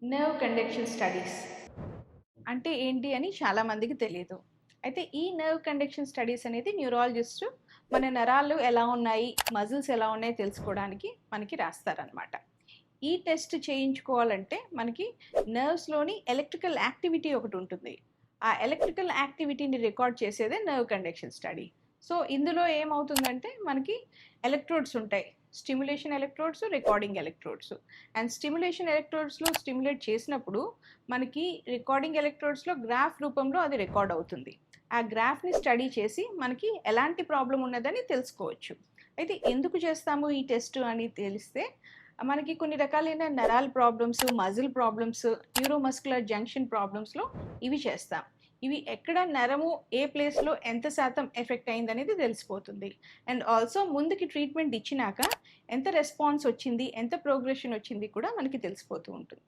Nerve conduction studies అంటే ఏంటి అని చాలామందికి తెలియదు. అయితే ఈ నర్వ్ కండక్షన్ స్టడీస్ అనేది న్యూరాలజిస్ట్ మన నరాలు ఎలా ఉన్నాయి, మజిల్స్ ఎలా ఉన్నాయో తెలుసుకోవడానికి మనకి రాస్తారనమాట. ఈ టెస్ట్ చేయించుకోవాలంటే మనకి నర్వ్స్లోని ఎలక్ట్రికల్ యాక్టివిటీ ఒకటి ఉంటుంది. ఆ ఎలక్ట్రికల్ యాక్టివిటీని రికార్డ్ చేసేదే నర్వ్ కండక్షన్ స్టడీ. సో ఇందులో ఏమవుతుందంటే మనకి ఎలక్ట్రోడ్స్ ఉంటాయి. Stimulation electrodes, recording electrodes. And stimulation ఎలక్ట్రోడ్స్లో స్టిమ్యులేట్ చేసినప్పుడు మనకి రికార్డింగ్ ఎలక్ట్రోడ్స్లో గ్రాఫ్ రూపంలో అది రికార్డ్ అవుతుంది. ఆ గ్రాఫ్ని స్టడీ చేసి మనకి ఎలాంటి ప్రాబ్లం ఉన్నదని తెలుసుకోవచ్చు. అయితే ఎందుకు చేస్తాము ఈ టెస్ట్ అని తెలిస్తే మనకి కొన్ని రకాలైన నరాల problems, muscle problems, neuromuscular junction ప్రాబ్లమ్స్లో ఇవి చేస్తాం. ఇవి ఎక్కడ నరము ఏ ప్లేస్లో ఎంత శాతం ఎఫెక్ట్ అయిందనేది తెలిసిపోతుంది. అండ్ ఆల్సో ముందుకి ట్రీట్మెంట్ ఇచ్చినాక ఎంత రెస్పాన్స్ వచ్చింది, ఎంత ప్రోగ్రెషన్ వచ్చింది కూడా మనకి తెలిసిపోతూ ఉంటుంది.